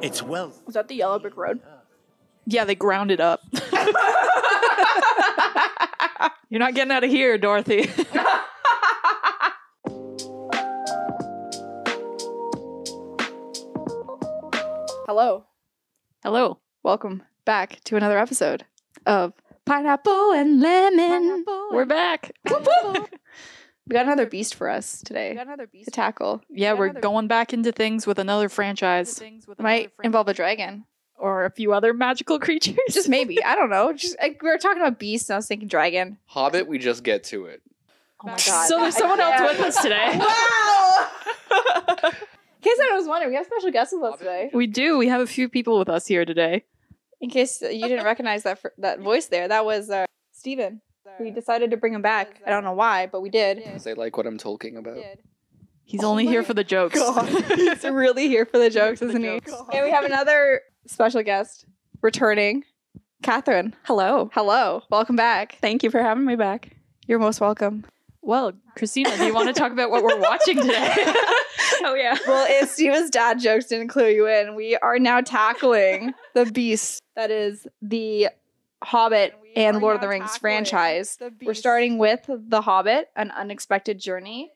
It's well. Was that the Yellow Brick Road? Yeah, they ground it up. You're not getting out of here, Dorothy. Hello. Hello. Welcome back to another episode of Pineapple and Lemon. We're back. We got another beast for us today to tackle. Yeah, we're going back into things with another franchise. Might involve a dragon. Or a few other magical creatures. Just maybe. I don't know. We were talking about beasts and I was thinking dragon. Hobbit, we just get to it. Oh my god. So there's someone else with us today. Wow! In case I was wondering, we have special guests with us today. We do. We have a few people with us here today. In case you didn't recognize that voice there, that was Steven. We decided to bring him back. I don't know why, but we did. They like what I'm talking about. He's only here for the jokes. God. He's really here for the jokes, isn't he? And we have another special guest returning, Kathryn. Hello. Hello. Welcome back. Thank you for having me back. You're most welcome. Well, Christina, do you want to talk about what we're watching today? Oh, yeah. Well, if Steven's dad jokes didn't clue you in, we are now tackling the beast that is the Hobbit and Lord of the Rings franchise. We're starting with The Hobbit, An Unexpected Journey.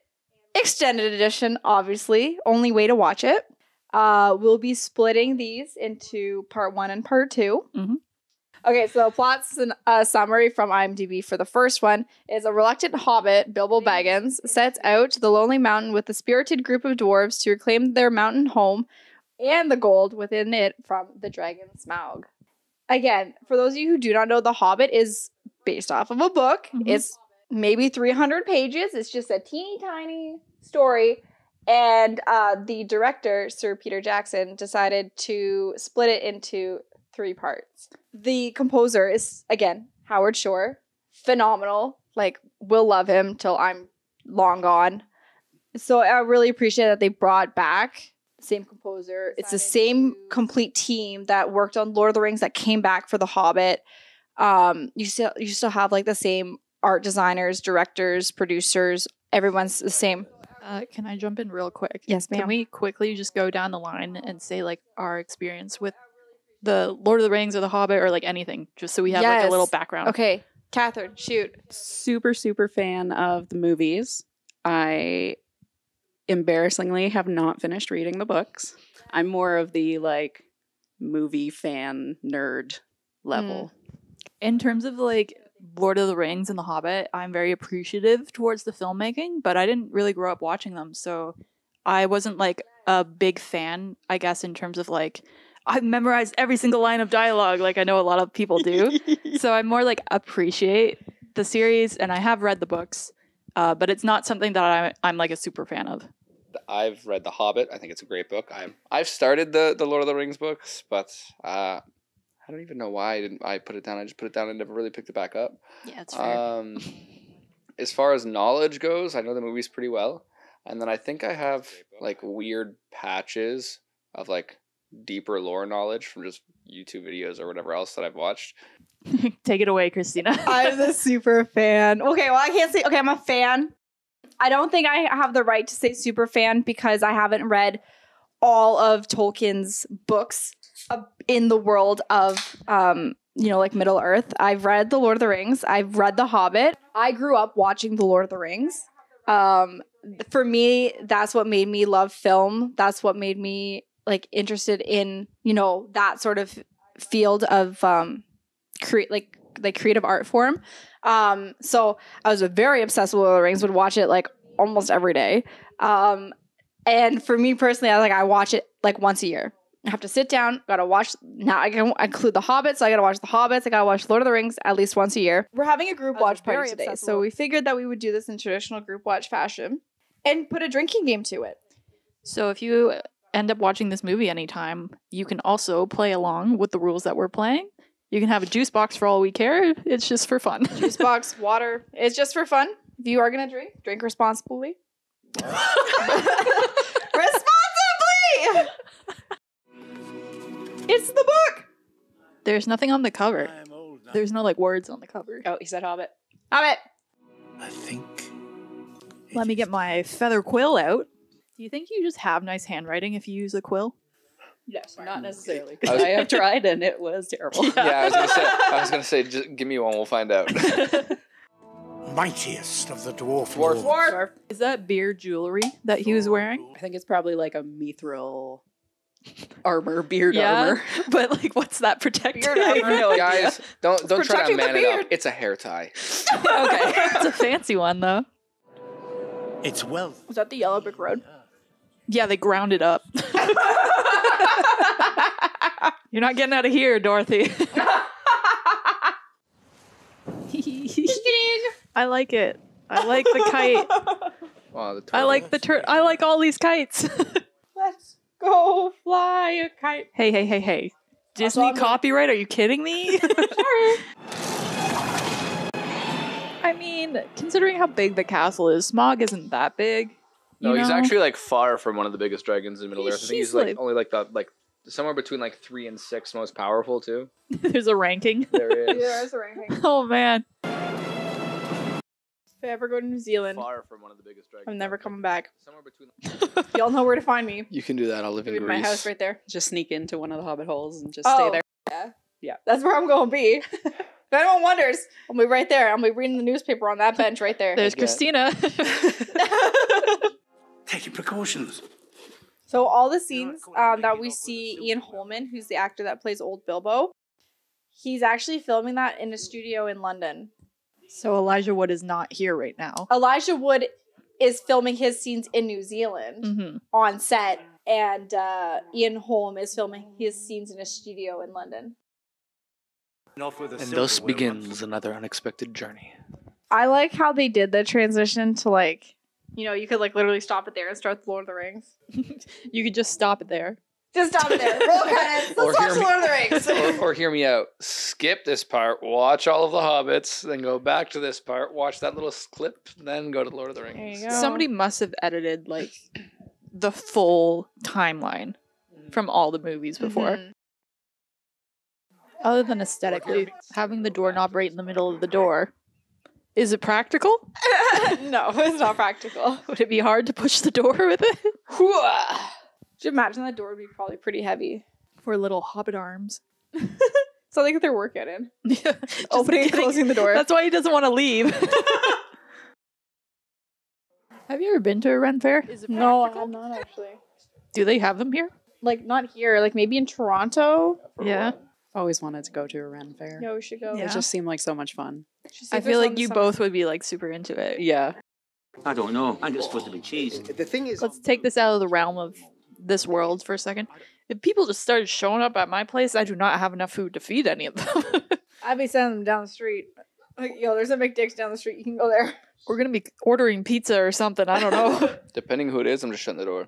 Extended edition, obviously. Only way to watch it. We'll be splitting these into part 1 and part 2. Mm-hmm. Okay, so the plot's summary from IMDb for the first one is a reluctant hobbit, Bilbo Baggins, sets out to the Lonely Mountain with a spirited group of dwarves to reclaim their mountain home and the gold within it from the dragon Smaug. Again, for those of you who do not know, The Hobbit is based off of a book. Mm-hmm. It's maybe 300 pages. It's just a teeny tiny story. And the director, Sir Peter Jackson, decided to split it into 3 parts. The composer is, again, Howard Shore. Phenomenal. Like, we'll love him till I'm long gone. So I really appreciate that they brought back the same composer. It's the same complete team that worked on Lord of the Rings that came back for The Hobbit. You still have like the same art designers, directors, producers. Everyone's the same. Can I jump in real quick? Yes, ma'am. Can we quickly just go down the line and say like our experience with the Lord of the Rings or The Hobbit or like anything, just so we have like a little background. Okay, Kathryn, shoot. Super fan of the movies. I embarrassingly have not finished reading the books. I'm more of the like movie fan nerd level. In terms of like Lord of the Rings and The Hobbit, I'm very appreciative towards the filmmaking, but I didn't really grow up watching them, so I wasn't like a big fan, I guess, in terms of like I've memorized every single line of dialogue like I know a lot of people do. So I more like appreciate the series, and I have read the books, but it's not something that I'm like a super fan of. I've read The Hobbit. I think it's a great book. I've started the Lord of the Rings books, but I don't even know why I put it down. I just put it down and never really picked it back up. Yeah, that's fair. As far as knowledge goes, I know the movies pretty well. And then I think I have like weird patches of like deeper lore knowledge from just YouTube videos or whatever else that I've watched. Take it away, Christina. I'm the super fan. Okay, well, I can't say, okay, I'm a fan. I don't think I have the right to say super fan because I haven't read all of Tolkien's books in the world of, like Middle Earth. I've read The Lord of the Rings. I've read The Hobbit. I grew up watching The Lord of the Rings. For me, that's what made me love film. That's what made me like interested in, that sort of field of creative art form. So I was very obsessed with Lord of the Rings, would watch it like almost every day. And for me personally, I watch it like once a year. I have to sit down, gotta watch. Now I can include The Hobbit, so I gotta watch The Hobbits. I gotta watch Lord of the Rings at least once a year. We're having a group watch party today, so we figured that we would do this in traditional group watch fashion and put a drinking game to it. So if you end up watching this movie anytime, you can also play along with the rules that we're playing. You can have a juice box for all we care. It's just for fun. Juice box, water. It's just for fun. If you are gonna drink responsibly. Responsibly! It's the book! There's nothing on the cover. There's no like words on the cover. Oh, he said Hobbit. Hobbit! I think. Let me get my feather quill out. Do you think you just have nice handwriting if you use a quill? Yes, not necessarily. Because I have tried and it was terrible. Yeah, I was gonna say, just give me one, we'll find out. Mightiest of the dwarf Dwarf. lords. Dwarf. Is that beard jewelry that he was wearing? I think it's probably like a mithril armor, beard armor. But like, what's that protecting? Beard armor. No idea. Guys, don't try to protecting the man it up. beard. It's a hair tie. Okay, it's a fancy one though. Its wealth. Was that the Yellow Brick Road? Yeah, they ground it up. You're not getting out of here, Dorothy. I like it. I like the kite. Wow, the I like the I like all these kites. Let's go fly a kite. Hey. Disney copyright? Are you kidding me? I mean, considering how big the castle is, Smaug isn't that big. No, you he's know? actually like far from one of the biggest dragons in Middle Earth. I think he's like like- only like the somewhere between like 3 and 6 most powerful too. There's a ranking. There is. Yeah, there's a ranking. Oh man. If I ever go to New Zealand, Far from one of the biggest dragons. I'm never coming back. Somewhere between. Y'all know where to find me. You can do that. I'll live in Leave Greece. my house right there. Just sneak into one of the Hobbit holes and just Oh. stay there. Yeah, that's where I'm going to be. If anyone wonders, I'll be right there. I'll be reading the newspaper on that bench right there. There's Okay. Christina. Taking precautions. So all the scenes that we see Ian Holman, who's the actor that plays Old Bilbo, he's actually filming that in a studio in London. So Elijah Wood is not here right now. Elijah Wood is filming his scenes in New Zealand Mm-hmm. on set, and Ian Holm is filming his scenes in a studio in London. And thus begins another unexpected journey. I like how they did the transition to like, you know, you could like literally stop it there and start the Lord of the Rings. You could just stop it there. Just stop it there. Roll credits. Or Let's watch hear the me- Lord of the Rings. or hear me out. Skip this part, watch all of the Hobbits, then go back to this part, watch that little clip, then go to the Lord of the Rings. There you go. Somebody must have edited like the full timeline from all the movies before. Mhm. Other than aesthetically, having the doorknob right in the middle of the door. Is it practical? No, it's not practical. Would it be hard to push the door with it? Could you imagine that door would be probably pretty heavy? For little hobbit arms. So like they're working in. Just Opening and kidding. closing the door. That's why he doesn't want to leave. Have you ever been to a Ren Fair? Is it No, practical? I'm not actually. Do they have them here? Like not here, like maybe in Toronto. Yeah. Always wanted to go to a Ren Fair. Yeah, we should go. Yeah. It just seemed like so much fun. I feel like you both would be like super into it. Yeah. I don't know. I'm just supposed to be cheese. The thing is, Let's take this out of the realm of this world for a second. If people just started showing up at my place, I do not have enough food to feed any of them. I'd be sending them down the street. Like, yo, there's a McDick's down the street. You can go there. We're gonna be ordering pizza or something. I don't know. Depending who it is, I'm just shutting the door.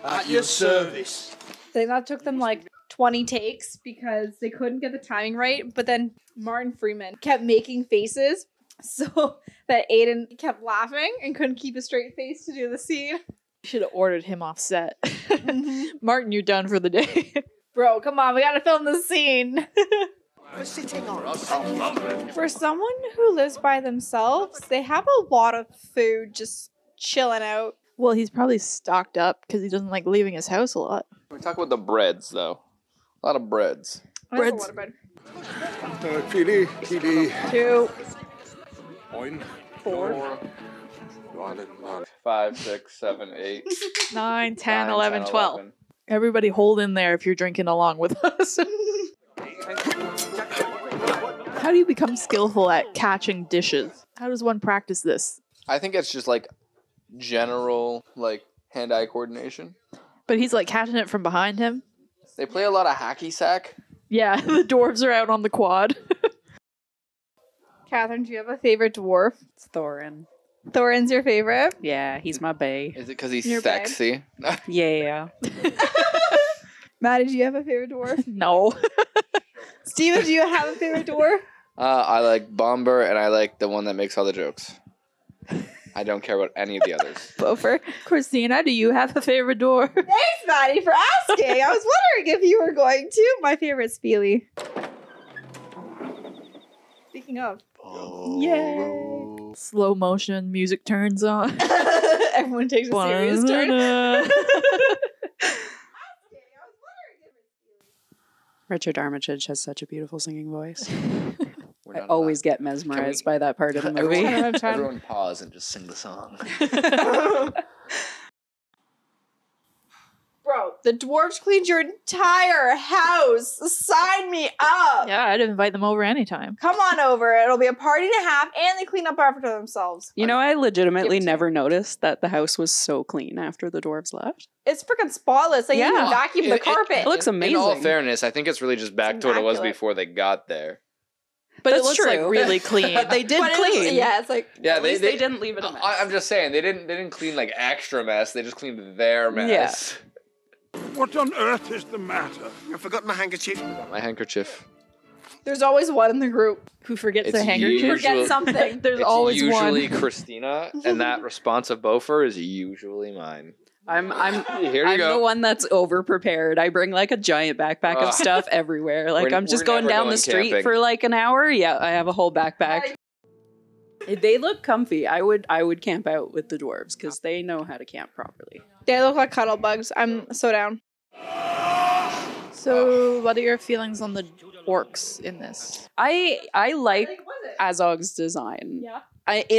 at your service. I think that took them like 20 takes because they couldn't get the timing right. But then Martin Freeman kept making faces so that Aiden kept laughing and couldn't keep a straight face to do the scene. Should have ordered him off set. Martin, you're done for the day. Bro, come on, we gotta film the scene. For someone who lives by themselves, they have a lot of food just chilling out. Well, he's probably stocked up because he doesn't like leaving his house a lot. We talk about the breads though. A lot of breads. That's a Breads. lot of bread. Chili, chili. 2, 4. 5, 6, 7, 8. 9, 10, 9, 11, 10, 12. 11. Everybody hold in there if you're drinking along with us. How do you become skillful at catching dishes? How does one practice this? I think it's just like general like hand-eye coordination. But he's like catching it from behind him. They play a lot of hacky sack. Yeah, the dwarves are out on the quad. Kathryn, do you have a favorite dwarf? It's Thorin. Thorin's your favorite? Yeah, he's my bae. Is it because he's Your bag. sexy? Yeah. Maddie, do you have a favorite dwarf? No. Steven, do you have a favorite dwarf? I like Bomber, and I like the one that makes all the jokes. I don't care about any of the others. Bofer. Christina, do you have a favorite dwarf? Thanks, Maddie, for asking. I was wondering if you were going to. My favorite's Feely. Speaking of. Yay. Slow motion music turns on. Everyone takes a serious turn. Richard Armitage has such a beautiful singing voice. We're I done with always that. get mesmerized by that part of the movie. Everyone pause and just sing the song. Bro, the dwarves cleaned your entire house. Sign me up. Yeah, I'd invite them over anytime. Come on over. It'll be a party and a half, and they clean up after themselves. You know, I legitimately Give it to never noticed that the house was so clean after the dwarves left. It's freaking spotless. Like, you Yeah. even vacuum the carpet. It looks amazing. In all fairness, I think it's really just back to what it was immaculate. before they got there. But That's it looks true. like really clean. But they did But clean. it's like, Yeah, At least they didn't leave it a mess. I'm just saying they didn't clean like extra mess. They just cleaned their mess. What on earth is the matter? I've forgotten my handkerchief. My handkerchief. there's always one in the group. Who forgets It's a handkerchief? usual- Forget something. There's It's always usually one. Christina, and that responsive Bofer is usually mine. I'm Here you I'm go. the one that's over prepared. I bring like a giant backpack Ugh. of stuff everywhere. Like We're- I'm just we're going never down going the street camping. for like an hour. Yeah, I have a whole backpack. They look comfy. I would camp out with the dwarves because they know how to camp properly. They look like cuddle bugs. I'm so down. So, what are your feelings on the orcs in this? I like Azog's design. Yeah.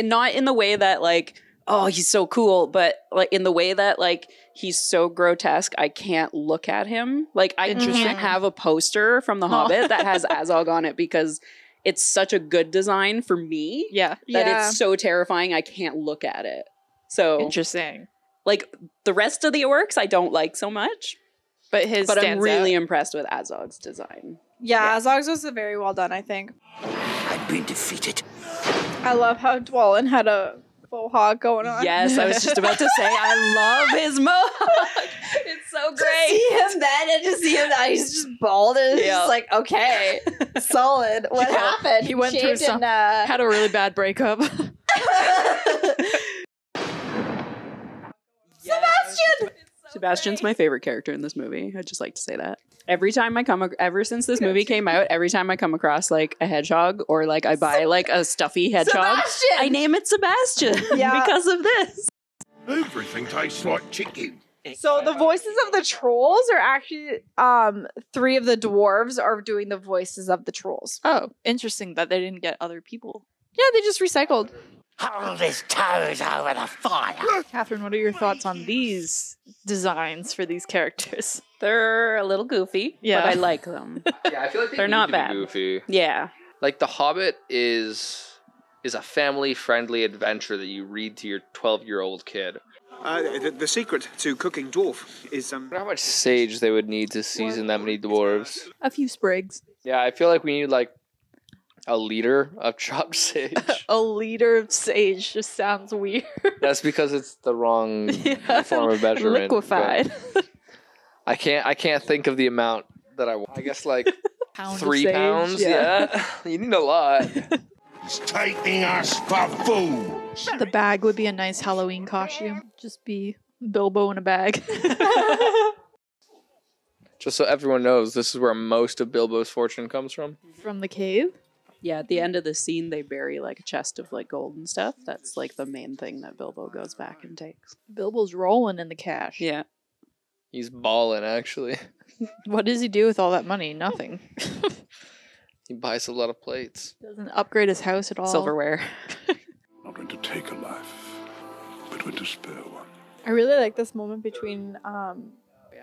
Not in the way that like, oh, he's so cool, but like in the way that like he's so grotesque, I can't look at him. Like I can't have a poster from The Hobbit that has Azog on it because it's such a good design for me Yeah. that Yeah. it's so terrifying I can't look at it. So Interesting. like the rest of the orcs I don't like so much, But his but I'm stands really out. impressed with Azog's design. Yeah, Azog's was very well done, I think. I've been defeated. I love how Dwalin had a faux hog going on. Yes, I was just about to say I love his mohawk. It's so To great. see him then and to see him now, he's just bald and it's Yeah. just like, okay, solid. What happened? he went through Shaved some- and, Had a really bad breakup. Sebastian! Sebastian's my favorite character in this movie. I'd just like to say that. Every time I ever since this movie came out, every time I come across like a hedgehog or like I buy like a stuffy hedgehog, Sebastian! I name it Sebastian Yeah. because of this. Everything tastes like chicken. So the voices of the trolls are actually three of the dwarves are doing the voices of the trolls. Oh, interesting that they didn't get other people. Yeah, they just recycled. Hold his toes over the fire. Kathryn, what are your thoughts on these designs for these characters? They're a little goofy, Yeah. but I like them. Yeah, I feel like They're need not to be bad. Goofy. Yeah. Like The Hobbit is a family-friendly adventure that you read to your 12-year-old kid. The secret to cooking dwarf is I wonder how much sage they would need to season that many dwarves. A few sprigs. Yeah, I feel like we need like a liter of chopped sage. A liter of sage just sounds weird. That's because it's the wrong Yeah. form of measurement. Liquefied. but I can't think of the amount that I want. I guess like Pound of 3 sage, pounds. Yeah. You need a lot. He's taking us for fools. The bag would be a nice Halloween costume. Just be Bilbo in a bag. Just so everyone knows, this is where most of Bilbo's fortune comes from. From the cave. Yeah, at the end of the scene, they bury like a chest of like gold and stuff. That's like the main thing that Bilbo goes back and takes. Bilbo's rolling in the cash. Yeah. He's balling, actually. What does he do with all that money? Nothing. He buys a lot of plates. Doesn't upgrade his house at all. Silverware. Not when to take a life, but when to spare one. I really like this moment between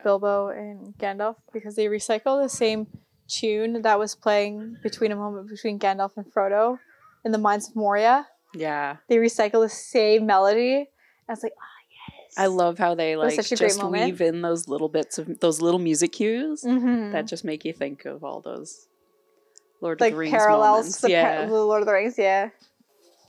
Bilbo and Gandalf because they recycle the same tune that was playing between a moment between Gandalf and Frodo in the Mines of Moria. Yeah. They recycle the same melody. And I was like, I love how they was like such a great just moment. weave in those little bits of those little music cues mm-hmm. that just make you think of all those Lord like of the Rings parallels moments. to Yeah. the Lord of the Rings, yeah.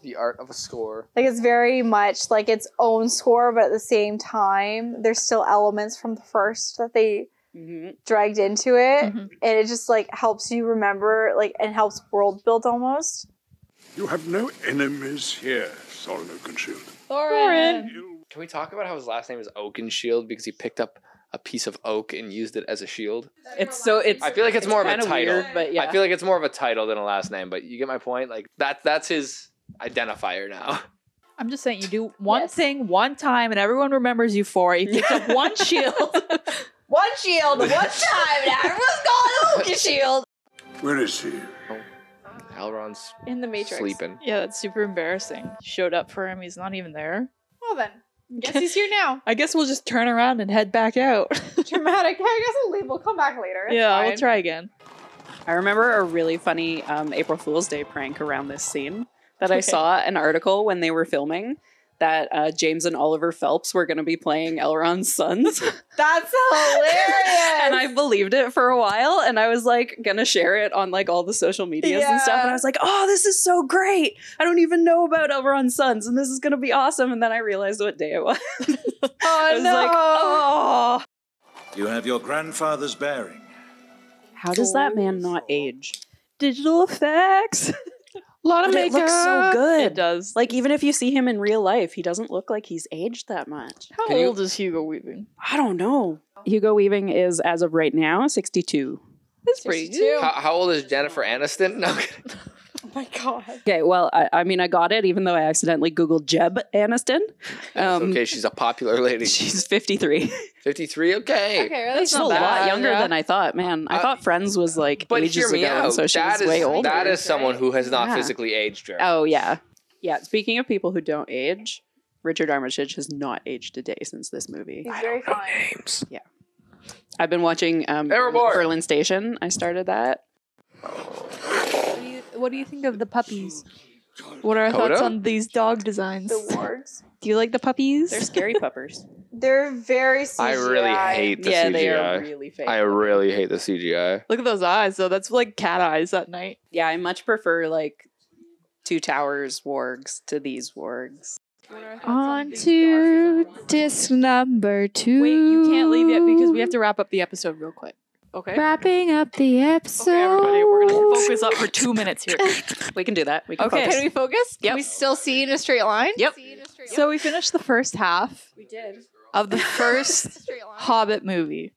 The art of a score. Like it's very much like its own score, but at the same time, there's still elements from the first that they Mhm. dragged into it, Mhm. and it just like helps you remember, like, and helps world build almost. You have no enemies here, Thorin Oakenshield. Thorin. Can we talk about how his last name is Oakenshield because he picked up a piece of oak and used it as a shield? It's I feel like it's more of a kinda title. weird, but yeah. I feel like it's more of a title than a last name, but you get my point? Like that's his identifier now. I'm just saying, you do one Yes. thing one time and everyone remembers you for it. You picked up one shield. One shield, one time, and everyone's going Loki shield. Where is he? Elrond's In the Matrix. sleeping. Yeah, that's super embarrassing. Showed up for him, he's not even there. Well then, guess he's here now. I guess we'll just turn around and head back out. Dramatic. I guess we'll leave. We'll come back later. It's Yeah, fine. we'll try again. I remember a really funny April Fool's Day prank around this scene that I saw an article when they were filming that James and Oliver Phelps were going to be playing Elrond's sons. That's hilarious. And I believed it for a while, and I was like going to share it on like all the social medias and stuff. And I was like, oh, this is so great. I don't even know about Elrond's sons, and this is going to be awesome. And then I realized what day it was. Oh, I was no. like, oh. You have your grandfather's bearing. How does that man not age? Digital effects. A lot of But it makeup. looks so good. It does. Like, even if you see him in real life, he doesn't look like he's aged that much. How Can you- old is Hugo Weaving? I don't know. Hugo Weaving is, as of right now, 62. That's pretty good. How old is Jennifer Aniston? No. Oh my god. Okay, well, I mean, I got it, even though I accidentally Googled Jeb Aniston. Okay, she's a popular lady. She's 53. 53. Okay. Okay, That's that's still a not lot bad. younger yeah. than I thought, man. I thought Friends was like But ages hear me ago, out. so she was That way is older. that is someone who has not Yeah. physically aged. Her. Oh, yeah. Yeah, speaking of people who don't age, Richard Armitage has not aged a day since this movie. He's very fine. Names. I've been watching Evermore. Berlin Station. I started that. What do you think of the puppies? What are our Coda? thoughts on these dog designs? The wargs. Do you like the puppies? They're scary puppers. They're very CGI. I really hate the Yeah, CGI. they are really fake. I really hate the CGI. Look at those eyes, though. That's like cat eyes at night. Yeah, I much prefer like Two Towers wargs to these wargs. On to disc number 2. Wait, you can't leave yet because we have to wrap up the episode real quick. Okay? Wrapping up the episode. Okay, everybody, we're going to focus up for 2 minutes here. We can do that. We can Okay. focus. Can we focus? Yep. Can we still see in a straight line? Yep. So we finished the first half We did. of the first Straight line. Hobbit movie.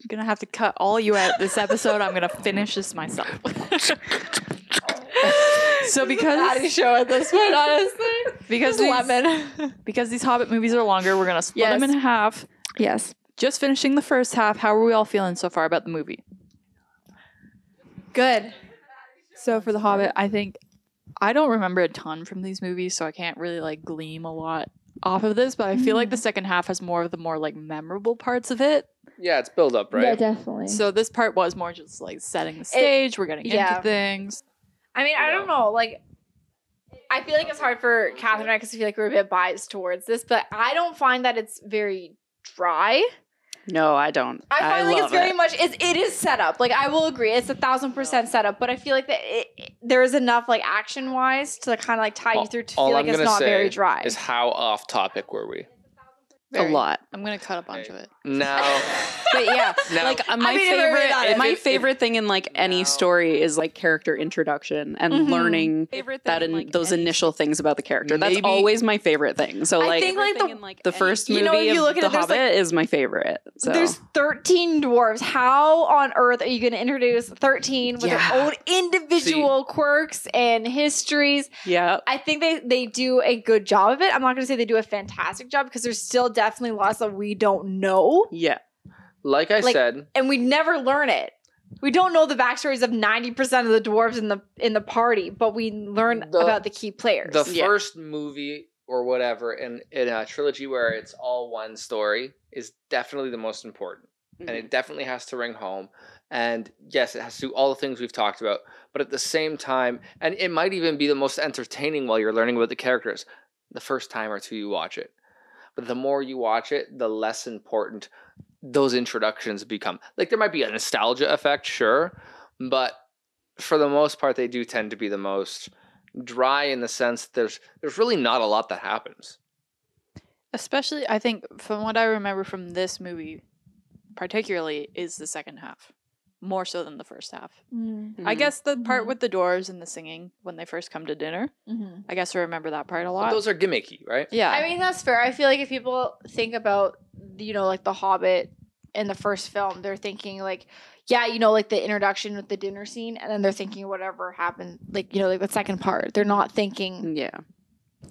I'm going to have to cut all you out this episode. I'm going to finish this myself. So because Daddy show at this point, honestly. because Just these, lemon. because these Hobbit movies are longer, we're going to split Yes. them in half. Yes. Just finishing the first half, how are we all feeling so far about the movie? Good. So for The Hobbit, I think I don't remember a ton from these movies, so I can't really like gleam a lot off of this, but I feel like the second half has more of the more like memorable parts of it. Yeah, it's build up, right? Yeah, definitely. So this part was more just like setting the stage, we're getting yeah. into things. I mean, I don't know. Like, I feel like it's hard for Kathryn and I because I feel like we're a bit biased towards this, but I don't find that it's very dry. No, I don't. I find like love it's very it. much it is set up. Like I will agree, it's 1,000% set up. But I feel like that there is enough like action wise to kind of like tie you through to All feel like I'm it's gonna not say very dry. Is how off topic were we? a lot. I'm gonna cut a bunch of it. No. But yeah, No. like my I mean, if I read on it. favorite, If- favorite thing in like any story is like character introduction and Mhm. learning Favorite that and those initial things about the character. That's Maybe- always my favorite thing. So I like, think, like, the first you movie know, if you of look at The it, there's, Hobbit like- is my favorite. So There's 13 dwarves. How on earth are you going to introduce 13 with Yeah. their own individual quirks and histories? yeah, I think they do a good job of it. I'm not going to say they do a fantastic job because there's still definitely lots that we don't know, yeah. Like I Like- said, and we never learn it. We don't know the backstories of 90% of the dwarves in the party, but we learn about the key players. the Yeah. first movie or whatever in a trilogy where it's all one story is definitely the most important. And it definitely has to ring home. And yes, it has to do all the things we've talked about. But at the same time, and it might even be the most entertaining while you're learning about the characters the first time or two you watch it. But the more you watch it, the less important those introductions become. Like there might be a nostalgia effect, sure. But for the most part, they do tend to be the most dry in the sense that there's really not a lot that happens. Especially, I think, from what I remember from this movie, particularly, is the second half. More so than the first half. Mm-hmm. I guess the part with the dwarves and the singing when they first come to dinner. I guess I remember that part a But lot. those are gimmicky, right? Yeah. I mean, that's fair. I feel like if people think about, you know, like The Hobbit in the first film, they're thinking like, yeah, you know, like the introduction with the dinner scene, and then they're thinking whatever happened, like, you know, like the second part. They're not thinking Yeah.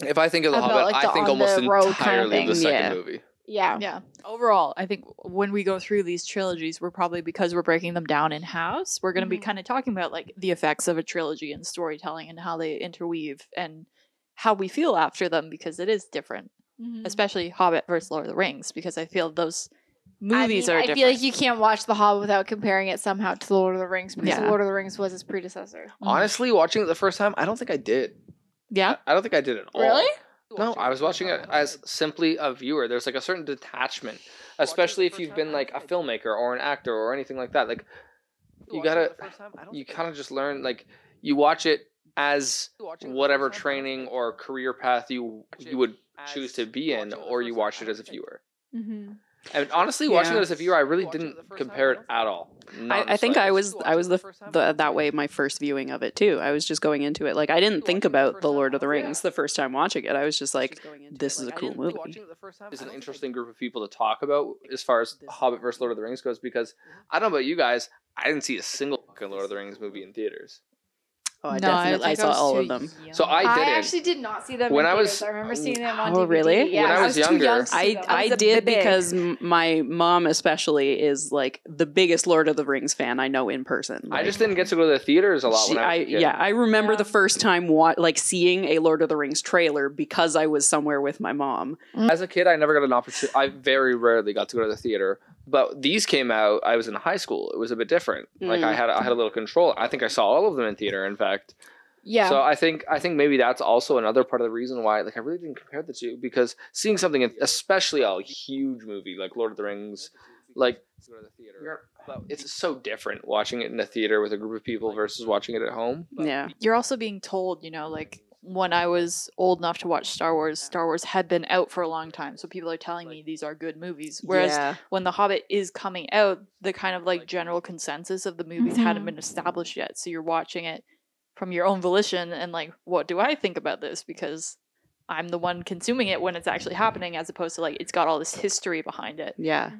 If I think of The About, Hobbit, like, I the think on almost the road kind of entirely of the thing. second Yeah. movie. Yeah. Yeah. Overall, I think when we go through these trilogies, we're probably, because we're breaking them down in house, we're going to be kind of talking about like the effects of a trilogy and storytelling and how they interweave and how we feel after them, because it is different, especially Hobbit versus Lord of the Rings, because I feel those movies are I different. feel like you can't watch The Hobbit without comparing it somehow to The Lord of the Rings, because Yeah. The Lord of the Rings was its predecessor. Honestly, watching it the first time, I don't think I did. Yeah. I don't think I did at all. Really? No, I was watching it as simply a viewer. There's like a certain detachment, especially if you've been like a filmmaker or an actor or anything like that. Like you kind of just learn, like you watch it as whatever training or career path you would choose to be in, or you watch it as a viewer. And honestly, watching it as a viewer, I really didn't compare it at all. I think I was the that way my first viewing of it too. I was just going into it like I didn't think about the Lord of the Rings the first time watching it. I was just like, this is a cool movie. It's an interesting group of people to talk about as far as Hobbit versus Lord of the Rings goes, because I don't know about you guys, I didn't see a single fucking Lord of the Rings movie in theaters. Oh, I saw all of them. So I didn't. I actually did not see them When in I theaters. was- I remember seeing them on Oh, DVD. really? Yeah, When I was too younger, young to see them. I was a did big- because my mom especially is like the biggest Lord of the Rings fan I know in person. I Like, just didn't get to go to the theaters a lot when I was a kid. I remember Yeah. the first time like seeing a Lord of the Rings trailer because I was somewhere with my mom. As a kid, I never got an opportunity. I very rarely got to go to the theater. But these came out, I was in high school. It was a bit different. Like I had a little control. I think I saw all of them in theater, in fact. Yeah. So I think maybe that's also another part of the reason why, like, I really didn't compare the two, because seeing something, especially a huge movie like Lord of the Rings, like, it's so different watching it in a theater with a group of people versus watching it at home. Yeah. You're also being told, like when I was old enough to watch Star Wars had been out for a long time. So people are telling me these are good movies. Whereas when The Hobbit is coming out, the kind of like general consensus of the movies hadn't been established yet. So you're watching it from your own volition and like, what do I think about this? Because I'm the one consuming it when it's actually happening, as opposed to like, it's got all this history behind it. Yeah.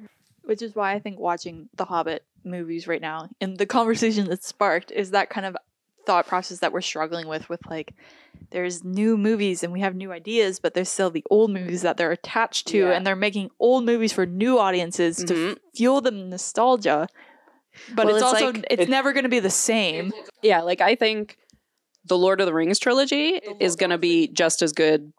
Which is why I think watching the Hobbit movies right now, and the conversation that sparked, is that kind of thought process that we're struggling with like, there's new movies and we have new ideas, but there's still the old movies that they're attached to, and they're making old movies for new audiences to fuel the nostalgia. But Well, it's it's also, like- it's never going to be the same. Yeah, like I think the Lord of the Rings trilogy is going to be just as good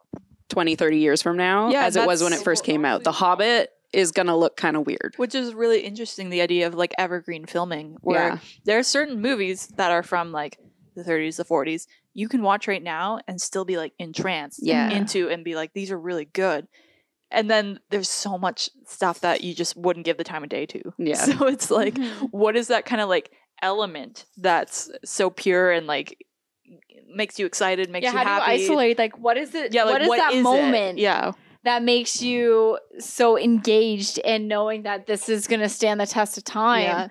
20, 30 years from now as it was when it first came out. The Hobbit is going to look kind of weird. Which is really interesting, the idea of like evergreen filming, where there are certain movies that are from like the 30s, the 40s, you can watch right now and still be like entranced into and be like, these are really good. And then there's so much stuff that you just wouldn't give the time of day to. Yeah. So it's like, what is that kind of like element that's so pure and like makes you excited, makes you how happy? do you isolate, like, what is it? Yeah, like, what is that it? moment Yeah. that makes you so engaged and knowing that this is going to stand the test of time? Yeah.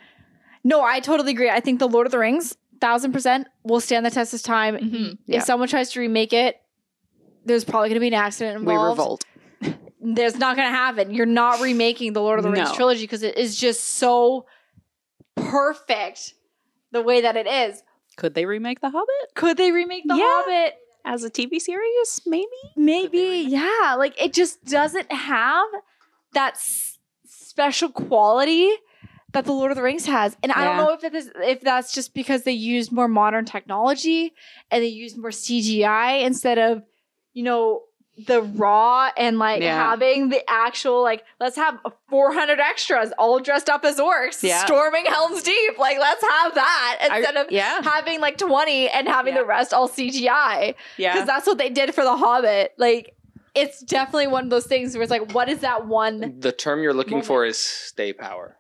No, I totally agree. I think The Lord of the Rings, 1000%, will stand the test of time. Yeah. If someone tries to remake it, there's probably going to be an accident We involved. revolt. There's not going to happen. You're not remaking the Lord of the Rings No. trilogy because it is just so perfect the way that it is. Could they remake The Hobbit Could they remake The Yeah. Hobbit? as a TV series? Maybe. Maybe, yeah. Like, it just doesn't have that special quality that the Lord of the Rings has. And I don't know if that's just because they used more modern technology and they used more CGI instead of, the raw and like having the actual, like, let's have 400 extras all dressed up as orcs storming Helm's Deep. Like, let's have that instead of having like 20 and having the rest all CGI. Yeah. Because that's what they did for The Hobbit. Like, it's definitely one of those things where it's like, what is that one The term you're looking for is stay power.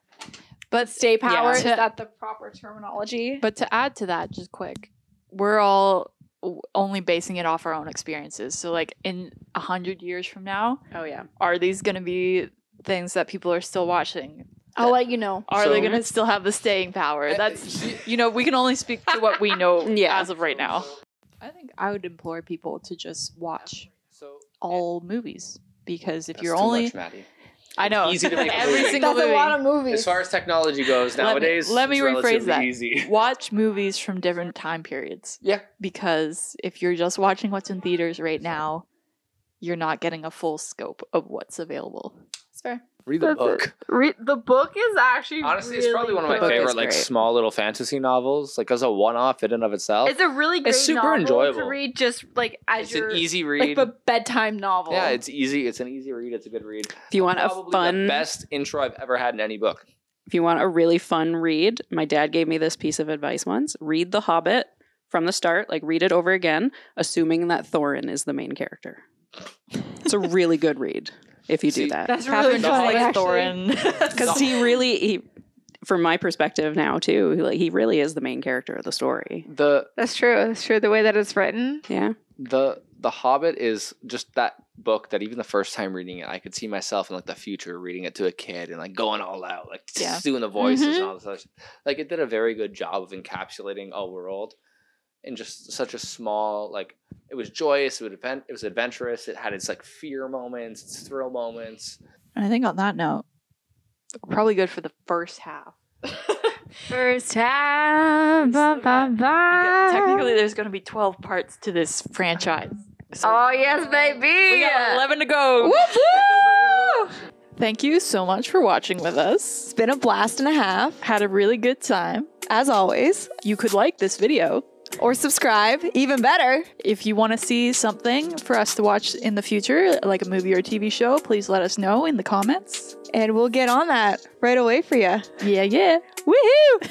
but stay power? Yeah. Is that the proper terminology? But to add to that, just quick, we're all only basing it off our own experiences. So like in 100 years from now, are these going to be things that people are still watching? I'll let you know. Are they going to still have the staying power? That's, we can only speak to what we know as of right now. I think I would implore people to just watch all movies, because if you're only... I know. Easy to make a every movie. single That's movie. a lot of movies. As far as technology goes nowadays, Let me it's rephrase relatively that. easy. Watch movies from different time periods. Yeah. Because if you're just watching what's in theaters right now, you're not getting a full scope of what's available. fair. Read the book. The book is actually Honestly, really it's probably one of my good. favorite It's like great. small little fantasy novels. Like as a one-off in and of itself. It's a really great It's super novel enjoyable. to read just like as It's your an easy like read. a bedtime novel. Yeah, it's easy. It's an easy read. It's a good read. If you want a Probably fun, the best intro I've ever had in any book. if you want a really fun read, my dad gave me this piece of advice once. Read The Hobbit from the start, like read it over again, assuming that Thorin is the main character. It's a really good read if you do that. That's really Catherine funny. like Actually. Thorin. Because he, from my perspective now too, like he really is the main character of the story. That's true. That's true. The way that it's written. Yeah. The Hobbit is just that book that even the first time reading it, I could see myself in like the future reading it to a kid and like going all out, like Yeah. doing the voices and all this other stuff. Like it did a very good job of encapsulating a world in just such a small, like it was joyous, it was adventurous, it had its like fear moments, its thrill moments. And I think on that note, we're probably good for the first half. First time. Ba, ba, ba. Technically, there's going to be 12 parts to this franchise. So Oh yes, baby. we got 11 to go. Woo! Thank you so much for watching with us. It's been a blast and a half, Had a really good time. as always. You could like this video. Or subscribe, even better. If you want to see something for us to watch in the future, like a movie or TV show, please let us know in the comments. And we'll get on that right away for you. Yeah, yeah. Woohoo!